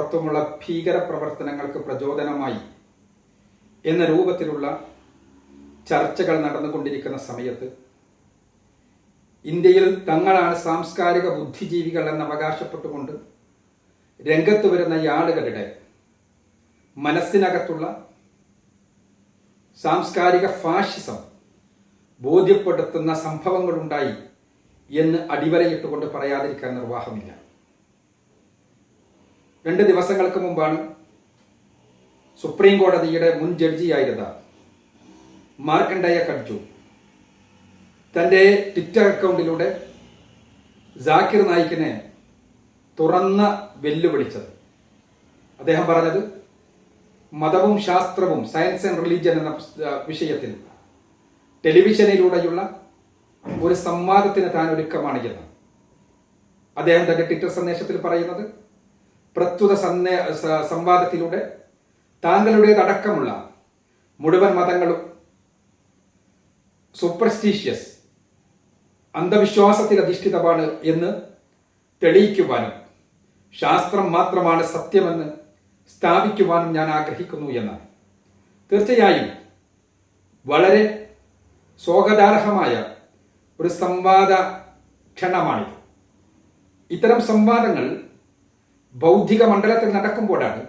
പുറത്തുമുള്ള ഭീകര പ്രവർത്തനങ്ങൾക്ക് പ്രചോദനമായി എന്ന രൂപത്തിലുള്ള ചർച്ചകൾ നടന്നുകൊണ്ടിരിക്കുന്ന സമയത്ത് ഇന്ത്യയിൽ തങ്ങളാണ് സാംസ്കാരിക ബുദ്ധിജീവികൾ എന്ന് അവകാശപ്പെട്ടുകൊണ്ട് രംഗത്ത് വരുന്ന ആളുകളുടെ മനസ്സിനകത്തുള്ള സാംസ്കാരിക ഫാഷിസം ബോധ്യപ്പെടുത്തുന്ന സംഭവങ്ങളുണ്ടായി എന്ന് അടിവരയിട്ടുകൊണ്ട് പറയാതിരിക്കാൻ നിർവാഹമില്ല. 2 ദിവസങ്ങൾക്ക് മുമ്പാണ് സുപ്രീം കോടതിയുടെ മുൻ ജഡ്ജിയായിരുന്ന മാർക്കണ്ഡേയ കട്ജു തൻ്റെ ട്വിറ്റർ അക്കൗണ്ടിലൂടെ ജാക്കിർ നായിക്കിനെ തുറന്ന വെല്ലുവിളിച്ചത്. അദ്ദേഹം പറഞ്ഞത് മതവും ശാസ്ത്രവും സയൻസ് ആൻഡ് റിലീജിയൻ എന്ന വിഷയത്തിൽ ടെലിവിഷനിലൂടെയുള്ള ഒരു സംവാദത്തിന് താൻ ഒരുക്കമാണ് എന്ന്. അദ്ദേഹം തന്റെ ട്വിറ്റർ സന്ദേശത്തിൽ പറയുന്നത് പ്രസ്തുത സംവാദത്തിലൂടെ താങ്കളുടേതടക്കമുള്ള മുഴുവൻ മതങ്ങളും സൂപ്പർസ്റ്റീഷ്യസ് അന്ധവിശ്വാസത്തിൽ അധിഷ്ഠിതമാണ് എന്ന് തെളിയിക്കുവാനും ശാസ്ത്രം മാത്രമാണ് സത്യമെന്ന് സ്ഥാപിക്കുവാനും ഞാൻ ആഗ്രഹിക്കുന്നു എന്നാണ്. തീർച്ചയായും വളരെ സ്വാഗതാർഹമായ ഒരു സംവാദ ക്ഷണമാണിത്. ഇത്തരം സംവാദങ്ങൾ ബൗദ്ധിക മണ്ഡലത്തിൽ നടക്കുമ്പോഴാണ്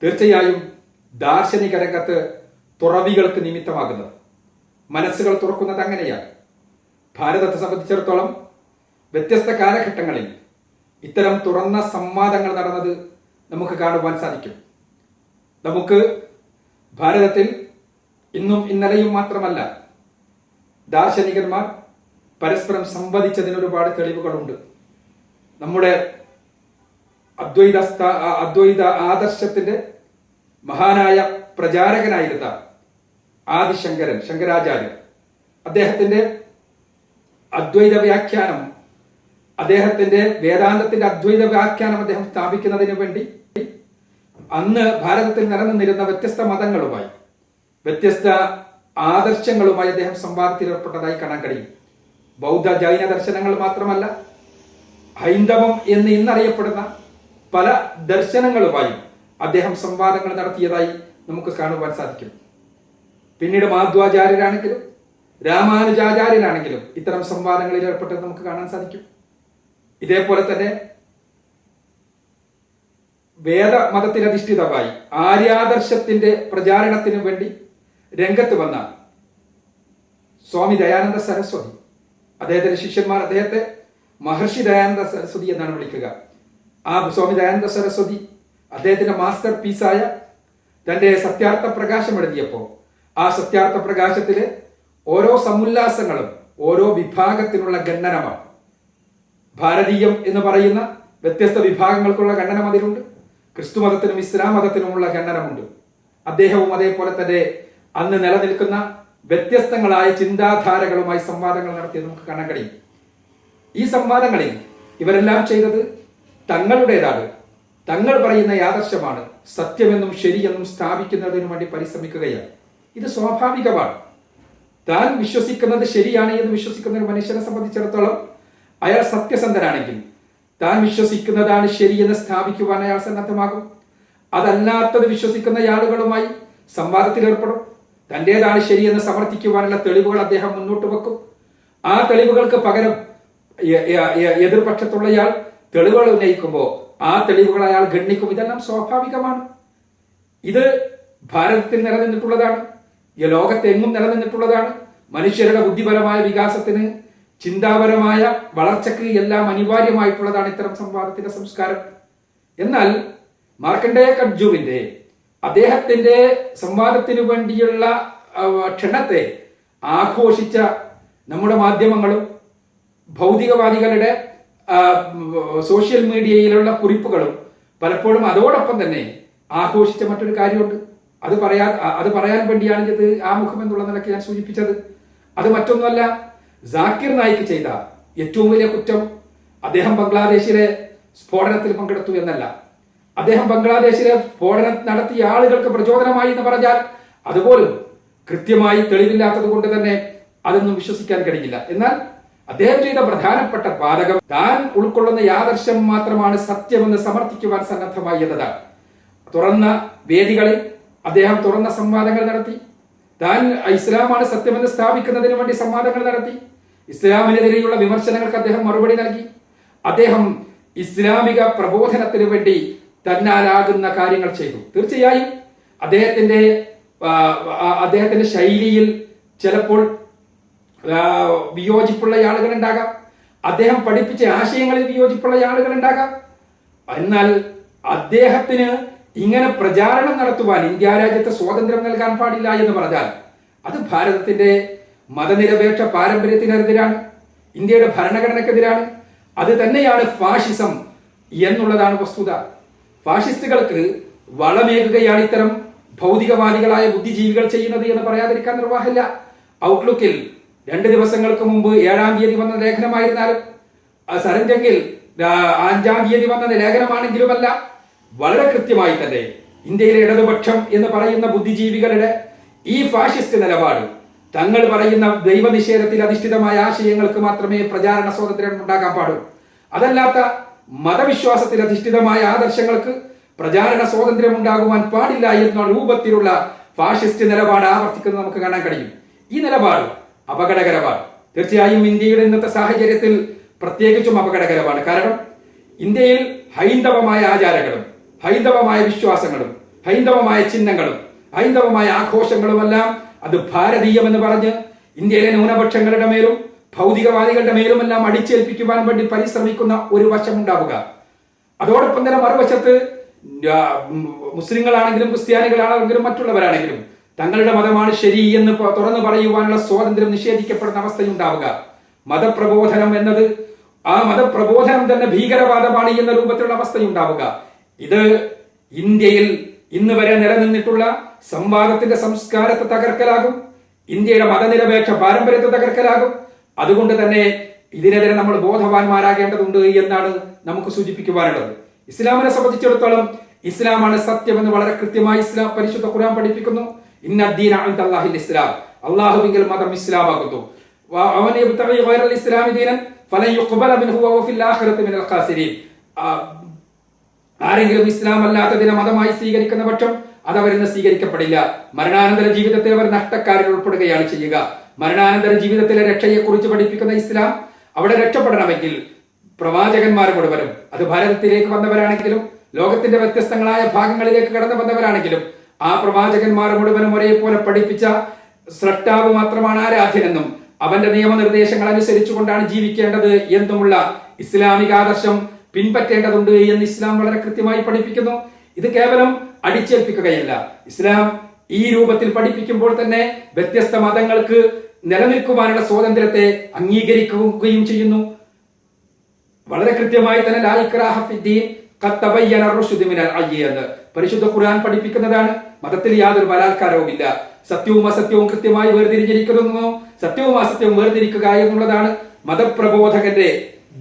തീർച്ചയായും ദാർശനിക രംഗത്ത് തുറവികൾക്ക് നിമിത്തമാകുന്നത്. മനസ്സുകൾ തുറക്കുന്നത് അങ്ങനെയാണ്. ഭാരതത്തെ സംബന്ധിച്ചിടത്തോളം വ്യത്യസ്ത കാലഘട്ടങ്ങളിൽ ഇത്തരം തുറന്ന സംവാദങ്ങൾ നടന്നത് നമുക്ക് കാണുവാൻ സാധിക്കും. നമുക്ക് ഭാരതത്തിൽ ഇന്നും ഇന്നലെയും മാത്രമല്ല ദാർശനികന്മാർ പരസ്പരം സംവദിച്ചതിന് ഒരുപാട് തെളിവുകളുണ്ട്. നമ്മുടെ അദ്വൈത ആദർശത്തിന്റെ മഹാനായ പ്രചാരകനായിരുന്ന ശങ്കരാചാര്യൻ അദ്ദേഹത്തിന്റെ അദ്വൈത വ്യാഖ്യാനം, അദ്ദേഹത്തിന്റെ വേദാന്തത്തിന്റെ അദ്വൈത വ്യാഖ്യാനം അദ്ദേഹം സ്ഥാപിക്കുന്നതിന് വേണ്ടി അന്ന് ഭാരതത്തിൽ നിലനിന്നിരുന്ന വ്യത്യസ്ത മതങ്ങളുമായി വ്യത്യസ്ത ആദർശങ്ങളുമായി അദ്ദേഹം സംവാദത്തിൽ ഏർപ്പെട്ടതായി കാണാൻ കഴിയും. ബൗദ്ധ ജൈന ദർശനങ്ങൾ മാത്രമല്ല, ഹൈന്ദവം എന്ന് ഇന്നറിയപ്പെടുന്ന പല ദർശനങ്ങളുമായും അദ്ദേഹം സംവാദങ്ങൾ നടത്തിയതായി നമുക്ക് കാണുവാൻ സാധിക്കും. പിന്നീട് മാധ്വാചാര്യരാണെങ്കിലും രാമാനുജാചാര്യരാണെങ്കിലും ഇത്തരം സംവാദങ്ങളിൽ ഏർപ്പെട്ടത് നമുക്ക് കാണാൻ സാധിക്കും. ഇതേപോലെ തന്നെ വേദമതത്തിനധിഷ്ഠിതമായി ആര്യാദർശത്തിന്റെ പ്രചാരണത്തിനു വേണ്ടി രംഗത്ത് വന്ന സ്വാമി ദയാനന്ദ സരസ്വതി, അദ്ദേഹത്തിന്റെ ശിഷ്യന്മാർ അദ്ദേഹത്തെ മഹർഷി ദയാനന്ദ സരസ്വതി എന്നാണ് വിളിക്കുക. ആ സ്വാമി ദയാനന്ദ സരസ്വതി അദ്ദേഹത്തിന്റെ മാസ്റ്റർ പീസായ തന്റെ സത്യാർത്ഥ പ്രകാശം എഴുതിയപ്പോൾ ആ സത്യാർത്ഥ പ്രകാശത്തിലെ ഓരോ സമുല്ലാസങ്ങളും ഓരോ വിഭാഗത്തിനുള്ള ഖണ്ഡനമാണ്. ഭാരതീയം എന്ന് പറയുന്ന വ്യത്യസ്ത വിഭാഗങ്ങൾക്കുള്ള ഖണ്ഡനം അതിലുണ്ട്. ക്രിസ്തു മതത്തിനും ഇസ്ലാം മതത്തിനുമുള്ള ഖണ്ഡനമുണ്ട്. അദ്ദേഹവും അതേപോലെ തന്നെ അന്ന് നിലനിൽക്കുന്ന വ്യത്യസ്തങ്ങളായ ചിന്താധാരകളുമായി സംവാദങ്ങൾ നടത്തിയത് നമുക്ക് കാണാൻ കഴിയും. ഈ സംവാദങ്ങളിൽ ഇവരെല്ലാം ചെയ്തത് തങ്ങളുടേതാണ്, തങ്ങൾ പറയുന്ന ആദർശമാണ് സത്യമെന്നും ശരിയെന്നും സ്ഥാപിക്കുന്നതിനു വേണ്ടി പരിശ്രമിക്കുകയാണ്. ഇത് സ്വാഭാവികമാണ്. താൻ വിശ്വസിക്കുന്നത് ശരിയാണ് എന്ന് വിശ്വസിക്കുന്ന ഒരു മനുഷ്യനെ സംബന്ധിച്ചിടത്തോളം അയാൾ സത്യസന്ധനാണെങ്കിൽ താൻ വിശ്വസിക്കുന്നതാണ് ശരിയെന്ന് സ്ഥാപിക്കുവാൻ അയാൾ സന്നദ്ധമാകും. അതല്ലാത്തത് വിശ്വസിക്കുന്ന ആളുകളുമായി സംവാദത്തിൽ ഏർപ്പെടും. തന്റേതാണ് ശരിയെന്ന് സമർത്ഥിക്കുവാനുള്ള തെളിവുകൾ അദ്ദേഹം മുന്നോട്ട് വെക്കും. ആ തെളിവുകൾക്ക് പകരം എതിർപക്ഷത്തുള്ളയാൾ തെളിവുകൾ ഉന്നയിക്കുമ്പോൾ ആ തെളിവുകൾ അയാൾ ഗണ്ണിക്കും. ഇതെല്ലാം സ്വാഭാവികമാണ്. ഇത് ഭാരതത്തിൽ നിലനിന്നിട്ടുള്ളതാണ്, ഈ ലോകത്തെങ്ങും നിലനിന്നിട്ടുള്ളതാണ്. മനുഷ്യരുടെ ബുദ്ധിപരമായ വികാസത്തിന്, ചിന്താപരമായ വളർച്ചയ്ക്ക് എല്ലാം അനിവാര്യമായിട്ടുള്ളതാണ് ഇത്തരം സംവാദത്തിന്റെ സംസ്കാരം. എന്നാൽ മാർക്കണ്ഡേയ കട്ജുവിന്റെ അദ്ദേഹത്തിന്റെ സംവാദത്തിനു വേണ്ടിയുള്ള ക്ഷണത്തെ ആഘോഷിച്ച നമ്മുടെ മാധ്യമങ്ങളും ഭൗതികവാദികളുടെ സോഷ്യൽ മീഡിയയിലുള്ള കുറിപ്പുകളും പലപ്പോഴും അതോടൊപ്പം തന്നെ ആഘോഷിച്ച മറ്റൊരു കാര്യമുണ്ട്. അത് പറയാൻ വേണ്ടിയാണ് ഇത് ആമുഖം എന്നുള്ള നിലയ്ക്ക് ഞാൻ സൂചിപ്പിച്ചത്. അത് മറ്റൊന്നുമല്ല, ജാക്കിർ നായിക്ക് ചെയ്ത ഏറ്റവും വലിയ കുറ്റം അദ്ദേഹം ബംഗ്ലാദേശിലെ സ്ഫോടനത്തിൽ പങ്കെടുത്തു എന്നല്ല. അദ്ദേഹം ബംഗ്ലാദേശിലെ സ്ഫോടനം നടത്തിയ ആളുകൾക്ക് പ്രചോദനമായി എന്ന് പറഞ്ഞാൽ അതുപോലും കൃത്യമായി തെളിവില്ലാത്തത് കൊണ്ട് തന്നെ അതൊന്നും വിശ്വസിക്കാൻ കഴിയില്ല. എന്നാൽ അദ്ദേഹം ചെയ്ത പ്രധാനപ്പെട്ട വാദകം താൻ ഉൾക്കൊള്ളുന്ന യാദർശം മാത്രമാണ് സത്യമെന്ന് സമർത്ഥിക്കുവാൻ സന്നദ്ധമായി എന്നതാണ്. തുറന്ന വേദികളിൽ അദ്ദേഹം തുറന്ന സംവാദങ്ങൾ നടത്തി. താൻ ഇസ്ലാമാണ് സത്യമെന്ന് സ്ഥാപിക്കുന്നതിന് വേണ്ടി സംവാദങ്ങൾ നടത്തി. ഇസ്ലാമിനെതിരെയുള്ള വിമർശനങ്ങൾക്ക് അദ്ദേഹം മറുപടി നൽകി. അദ്ദേഹം ഇസ്ലാമിക പ്രബോധനത്തിന് വേണ്ടി തന്നാലാകുന്ന കാര്യങ്ങൾ ചെയ്തു. തീർച്ചയായും അദ്ദേഹത്തിന്റെ ശൈലിയിൽ ചിലപ്പോൾ വിയോജിപ്പുള്ള ആളുകൾ ഉണ്ടാകാം. അദ്ദേഹം പഠിപ്പിച്ച ആശയങ്ങളിൽ വിയോജിപ്പുള്ള ആളുകൾ ഉണ്ടാകാം. എന്നാൽ അദ്ദേഹത്തിന് ഇങ്ങനെ പ്രചാരണം നടത്തുവാൻ ഇന്ത്യ രാജ്യത്ത് സ്വാതന്ത്ര്യം നൽകാൻ പാടില്ല എന്ന് പറഞ്ഞാൽ അത് ഭാരതത്തിന്റെ മതനിരപേക്ഷ പാരമ്പര്യത്തിനെതിരാണ്, ഇന്ത്യയുടെ ഭരണഘടനക്കെതിരാണ്. അത് തന്നെയാണ് ഫാഷിസം എന്നുള്ളതാണ് വസ്തുത. ഫാഷിസ്റ്റുകൾക്ക് വളമേകുകയാണ് ഇത്തരം ഭൗതികവാദികളായ ബുദ്ധിജീവികൾ ചെയ്യുന്നത് എന്ന് പറയാതിരിക്കാൻ നിർവാഹമില്ല. ഔട്ട്ലുക്കിൽ 2 ദിവസങ്ങൾക്ക് മുമ്പ് 7-ാം തീയതി വന്ന ലേഖനമായിരുന്നാലും സരഞ്ചെങ്കിൽ 5-ാം തീയതി വന്ന ലേഖനമാണെങ്കിലുമല്ല വളരെ കൃത്യമായി തന്നെ ഇന്ത്യയിലെ ഇടതുപക്ഷം എന്ന് പറയുന്ന ബുദ്ധിജീവികളുടെ ഈ ഫാഷിസ്റ്റ് നിലപാട് തങ്ങൾ പറയുന്ന ദൈവനിഷേധത്തിൽ അധിഷ്ഠിതമായ ആശയങ്ങൾക്ക് മാത്രമേ പ്രചാരണ സ്വാതന്ത്ര്യം ഉണ്ടാകാൻ പാടൂ. അതല്ലാത്ത മതവിശ്വാസത്തിൽ അധിഷ്ഠിതമായ ആദർശങ്ങൾക്ക് പ്രചാരണ സ്വാതന്ത്ര്യം ഉണ്ടാകുവാൻ പാടില്ല എന്ന രൂപത്തിലുള്ള ഫാഷിസ്റ്റ് നിലപാട് ആവർത്തിക്കുന്നത് നമുക്ക് കാണാൻ കഴിയും. ഈ നിലപാട് അപകടകരമാണ്. തീർച്ചയായും ഇന്ത്യയുടെ ഇന്നത്തെ സാഹചര്യത്തിൽ പ്രത്യേകിച്ചും അപകടകരമാണ്. കാരണം ഇന്ത്യയിൽ ഹൈന്ദവമായ ആചാരങ്ങളും ഹൈന്ദവമായ വിശ്വാസങ്ങളും ഹൈന്ദവമായ ചിഹ്നങ്ങളും ഹൈന്ദവമായ ആഘോഷങ്ങളുമെല്ലാം അത് ഭാരതീയമെന്ന് പറഞ്ഞ് ഇന്ത്യയിലെ ന്യൂനപക്ഷങ്ങളുടെ മേലും ഭൗതികവാദികളുടെ മേലുമെല്ലാം അടിച്ചേൽപ്പിക്കുവാൻ വേണ്ടി പരിശ്രമിക്കുന്ന ഒരു വശമുണ്ടാവുക. അതോടൊപ്പം തന്നെ മറുവശത്ത് മുസ്ലിങ്ങളാണെങ്കിലും ക്രിസ്ത്യാനികളാണെങ്കിലും മറ്റുള്ളവരാണെങ്കിലും തങ്ങളുടെ മതമാണ് ശരി എന്ന് തുറന്നു പറയുവാനുള്ള സ്വാതന്ത്ര്യം നിഷേധിക്കപ്പെടുന്ന അവസ്ഥയുണ്ടാവുക. മതപ്രബോധനം എന്നത് ആ മതപ്രബോധനം തന്നെ ഭീകരവാദമാണ് എന്ന രൂപത്തിലുള്ള അവസ്ഥയുണ്ടാവുക. ഇത് ഇന്ത്യയിൽ ഇന്ന് വരെ നിലനിന്നിട്ടുള്ള സംവാദത്തിന്റെ സംസ്കാരത്തെ തകർക്കലാകും, ഇന്ത്യയുടെ മതനിരപേക്ഷ പാരമ്പര്യത്തെ തകർക്കലാകും. അതുകൊണ്ട് തന്നെ ഇതിനെതിരെ നമ്മൾ ബോധവാന്മാരാകേണ്ടതുണ്ട് എന്നാണ് നമുക്ക് സൂചിപ്പിക്കുവാനുള്ളത്. ഇസ്ലാമിനെ സംബന്ധിച്ചിടത്തോളം ഇസ്ലാമാണ് സത്യമെന്ന് വളരെ കൃത്യമായി ഇസ്ലാം പരിശുദ്ധ ഖുർആൻ പഠിപ്പിക്കുന്നു. ഇന്നദ്ദീന ഇൻദല്ലാഹിൽ ഇസ്ലാം, അല്ലാഹുവിങ്കൽ മതം ഇസ്ലാമാകുന്നു. വമൻ യബ്തഗി ഗൈറൽ ഇസ്ലാമി ദീനൻ ഫലൻ യുഖ്ബല മിൻഹു വഹുവ ഫിൽ ആഖിറതി മിനൽ ഖാസിരീൻ. ആരെങ്കിലും ഇസ്ലാം അല്ലാത്തതിനെ മതമായി സ്വീകരിക്കുന്ന പക്ഷം അത് അവരിന്ന് സ്വീകരിക്കപ്പെടില്ല. മരണാനന്തര ജീവിതത്തിൽ അവർ നഷ്ടക്കാരിൽ ഉൾപ്പെടുകയാണ് ചെയ്യുക. മരണാനന്തര ജീവിതത്തിലെ രക്ഷയെക്കുറിച്ച് പഠിപ്പിക്കുന്ന ഇസ്ലാം അവിടെ രക്ഷപ്പെടണമെങ്കിൽ പ്രവാചകന്മാർ മുഴുവനും, അത് ഭാരതത്തിലേക്ക് വന്നവരാണെങ്കിലും ലോകത്തിന്റെ വ്യത്യസ്തങ്ങളായ ഭാഗങ്ങളിലേക്ക് കടന്നു വന്നവരാണെങ്കിലും ആ പ്രവാചകന്മാർ മുഴുവനും ഒരേപോലെ പഠിപ്പിച്ച സ്രഷ്ടാവ് മാത്രമാണ് ആരാധ്യനെന്നും അവന്റെ നിയമനിർദ്ദേശങ്ങൾ അനുസരിച്ചുകൊണ്ടാണ് ജീവിക്കേണ്ടത് എന്നുമുള്ള ഇസ്ലാമിക ആദർശം പിൻപറ്റേണ്ടതുണ്ട് എന്ന് ഇസ്ലാം വളരെ കൃത്യമായി പഠിപ്പിക്കുന്നു. ഇത് കേവലം അടിച്ചേൽപ്പിക്കുകയല്ല. ഇസ്ലാം ഈ രൂപത്തിൽ പഠിപ്പിക്കുമ്പോൾ തന്നെ വ്യത്യസ്ത മതങ്ങൾക്ക് നിലനിൽക്കുവാനുള്ള സ്വാതന്ത്ര്യത്തെ അംഗീകരിക്കുകയും ചെയ്യുന്നു. വളരെ കൃത്യമായി തന്നെ ലാ ഇക്റാഹ ഫിദ്ദീൻ ഖദ് തബയ്യന റുശ്ദു മിനൽ ഗയ്യ് എന്ന് പരിശുദ്ധ ഖുർആൻ പഠിപ്പിക്കുന്നതാണ്. മതത്തിൽ യാതൊരു ബലാത്കാരവുമില്ല. സത്യവും അസത്യവും കൃത്യമായി വേർതിരിച്ചിരിക്കുന്നു. സത്യവും അസത്യവും വേർതിരിക്കുക എന്നുള്ളതാണ് മതപ്രബോധകന്റെ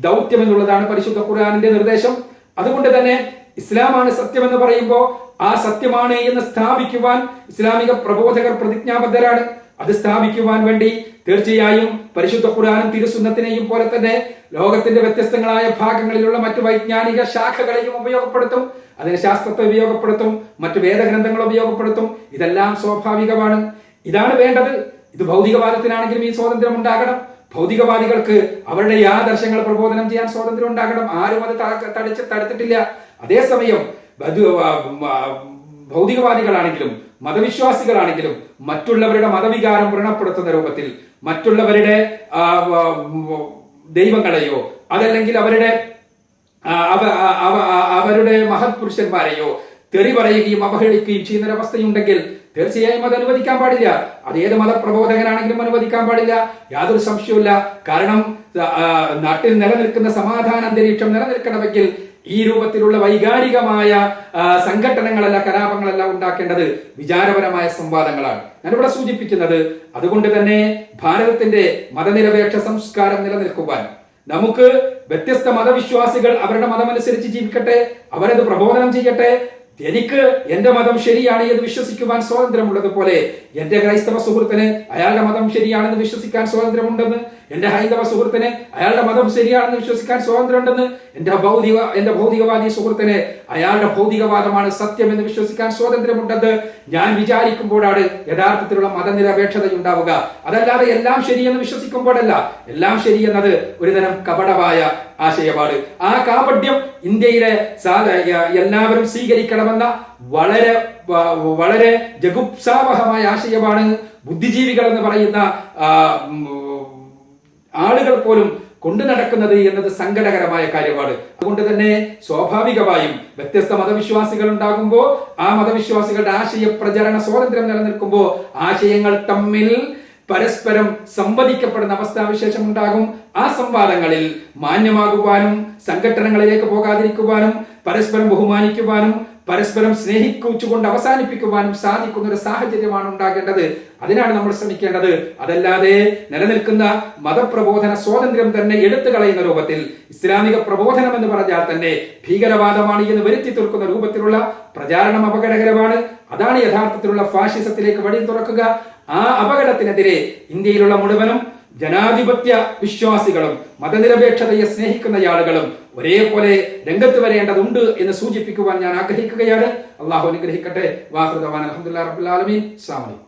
ദൗത്യം എന്നുള്ളതാണ് പരിശുദ്ധ ഖുർആനിന്റെ നിർദ്ദേശം. അതുകൊണ്ട് തന്നെ ഇസ്ലാമാണ് സത്യമെന്ന് പറയുമ്പോൾ ആ സത്യമാണ് എന്ന് സ്ഥാപിക്കുവാൻ ഇസ്ലാമിക പ്രബോധകർ പ്രതിജ്ഞാബദ്ധരാണ്. അത് സ്ഥാപിക്കുവാൻ വേണ്ടി തീർച്ചയായും പരിശുദ്ധ ഖുർആനും തിരുസുന്നത്തിനെയും പോലെ തന്നെ ലോകത്തിന്റെ വ്യത്യസ്തങ്ങളായ ഭാഗങ്ങളിലുള്ള മറ്റു വൈജ്ഞാനിക ശാഖകളെയും ഉപയോഗപ്പെടുത്തും. അതിന് ശാസ്ത്രത്തെ ഉപയോഗപ്പെടുത്തും, മറ്റു വേദഗ്രന്ഥങ്ങൾ ഉപയോഗപ്പെടുത്തും. ഇതെല്ലാം സ്വാഭാവികമാണ്. ഇതാണ് വേണ്ടത്. ഇത് ഭൗതികവാദത്തിനാണെങ്കിലും ഈ സ്വാതന്ത്ര്യം ഉണ്ടാകണം. ഭൗതികവാദികൾക്ക് അവരുടെ ആദർശങ്ങൾ പ്രബോധനം ചെയ്യാൻ സ്വാതന്ത്ര്യം ഉണ്ടാകണം. ആരും അത് തടുത്തിട്ടില്ല. അതേസമയം ഭൗതികവാദികളാണെങ്കിലും മതവിശ്വാസികളാണെങ്കിലും മറ്റുള്ളവരുടെ മതവികാരം വ്രണപ്പെടുത്തുന്ന രൂപത്തിൽ മറ്റുള്ളവരുടെ ദൈവങ്ങളെയോ അതല്ലെങ്കിൽ അവരുടെ മഹത് പുരുഷന്മാരെയോ തെറി പറയുകയും അവഹേളിക്കുകയും ചെയ്യുന്ന ഒരവസ്ഥയുണ്ടെങ്കിൽ തീർച്ചയായും അത് അനുവദിക്കാൻ പാടില്ല. അത് ഏത് മതപ്രബോധകനാണെങ്കിലും അനുവദിക്കാൻ പാടില്ല, യാതൊരു സംശയവുമില്ല. കാരണം നാട്ടിൽ നിലനിൽക്കുന്ന സമാധാന അന്തരീക്ഷം നിലനിൽക്കണമെങ്കിൽ ഈ രൂപത്തിലുള്ള വൈകാരികമായ സംഘടനകളല്ല, കലാപങ്ങളല്ല ഉണ്ടാക്കേണ്ടത് വിചാരപരമായ സംവാദങ്ങളാണ്. ഞാനിവിടെ സൂചിപ്പിക്കുന്നത് അതുകൊണ്ട് തന്നെ ഭാരതത്തിന്റെ മതനിരപേക്ഷ സംസ്കാരം നിലനിൽക്കുവാൻ നമുക്ക് വ്യത്യസ്ത മതവിശ്വാസികൾ അവരുടെ മതമനുസരിച്ച് ജീവിക്കട്ടെ, അവരത് പ്രബോധനം ചെയ്യട്ടെ. എനിക്ക് എന്റെ മതം ശരിയാണ് എന്ന് വിശ്വസിക്കുവാൻ സ്വാതന്ത്ര്യമുള്ളതുപോലെ എന്റെ ക്രൈസ്തവ സുഹൃത്തിന് അയാളുടെ മതം ശരിയാണെന്ന് വിശ്വസിക്കാൻ സ്വാതന്ത്ര്യമുണ്ടെന്ന് എന്റെ ഹൈന്ദവ സുഹൃത്തിന് അയാളുടെ മതം ശരിയാണെന്ന് വിശ്വസിക്കാൻ സ്വാതന്ത്ര്യമുണ്ടെന്ന്, എന്റെ ഭൗതികവാദി സുഹൃത്തിന് അയാളുടെ ഭൗതികവാദമാണ് സത്യം എന്ന് വിശ്വസിക്കാൻ സ്വാതന്ത്ര്യമുണ്ടെന്ന് ഞാൻ വിചാരിക്കുമ്പോഴാണ് യഥാർത്ഥത്തിലുള്ള മതനിരപേക്ഷത ഉണ്ടാവുക. അതല്ലാതെ എല്ലാം ശരിയെന്ന് വിശ്വസിക്കുമ്പോഴല്ല. എല്ലാം ശരിയെന്നത് ഒരുതരം കപടമായ ആശയമാണ്. ആ കാപട്യം ഇന്ത്യയിലെ എല്ലാവരും സ്വീകരിക്കണമെന്ന വളരെ വളരെ ജഗുപ്സാവഹമായ ആശയമാണ് ബുദ്ധിജീവികൾ എന്ന് പറയുന്ന ആളുകൾ പോലും കൊണ്ടു നടക്കുന്നത് എന്നത് സങ്കടകരമായ കാര്യമാണ്. അതുകൊണ്ട് തന്നെ സ്വാഭാവികമായും വ്യത്യസ്ത മതവിശ്വാസികൾ ഉണ്ടാകുമ്പോൾ ആ മതവിശ്വാസികളുടെ ആശയ പ്രചരണ സ്വാതന്ത്ര്യം നിലനിൽക്കുമ്പോൾ ആശയങ്ങൾ തമ്മിൽ പരസ്പരം സംവദിക്കപ്പെടുന്ന അവസ്ഥാവിശേഷം ഉണ്ടാകും. ആ സംവാദങ്ങളിൽ മാന്യമാകുവാനും സംഘടനകളിലേക്ക് പോകാതിരിക്കുവാനും പരസ്പരം ബഹുമാനിക്കുവാനും പരസ്പരം സ്നേഹിക്കുച്ചുകൊണ്ട് അവസാനിപ്പിക്കുവാനും സാധിക്കുന്ന ഒരു സാഹചര്യമാണ് ഉണ്ടാകേണ്ടത്. അതിനാണ് നമ്മൾ ശ്രമിക്കേണ്ടത്. അതല്ലാതെ നിലനിൽക്കുന്ന മതപ്രബോധന സ്വാതന്ത്ര്യം തന്നെ എടുത്തു കളയുന്ന രൂപത്തിൽ ഇസ്ലാമിക പ്രബോധനം എന്ന് പറഞ്ഞാൽ തന്നെ ഭീകരവാദമാണ് എന്ന് വരുത്തി തീർക്കുന്ന രൂപത്തിലുള്ള പ്രചാരണം അപകടകരമാണ്. അതാണ് യഥാർത്ഥത്തിലുള്ള ഫാഷിസത്തിലേക്ക് വഴി തുറക്കുക. ആ അപകടത്തിനെതിരെ ഇന്ത്യയിലുള്ള മുഴുവനും ജനാധിപത്യ വിശ്വാസികളും മതനിരപേക്ഷതയെ സ്നേഹിക്കുന്ന ആളുകളും ഒരേപോലെ രംഗത്ത് വരേണ്ടതുണ്ട് എന്ന് സൂചിപ്പിക്കുവാൻ ഞാൻ ആഗ്രഹിക്കുകയാണ്. അള്ളാഹു അനുഗ്രഹിക്കട്ടെ. വാഹൃദവാൻ അൽഹംദുലില്ലാഹി റബ്ബിൽ ആലമീൻ. അസ്സലാമു അലൈക്കും.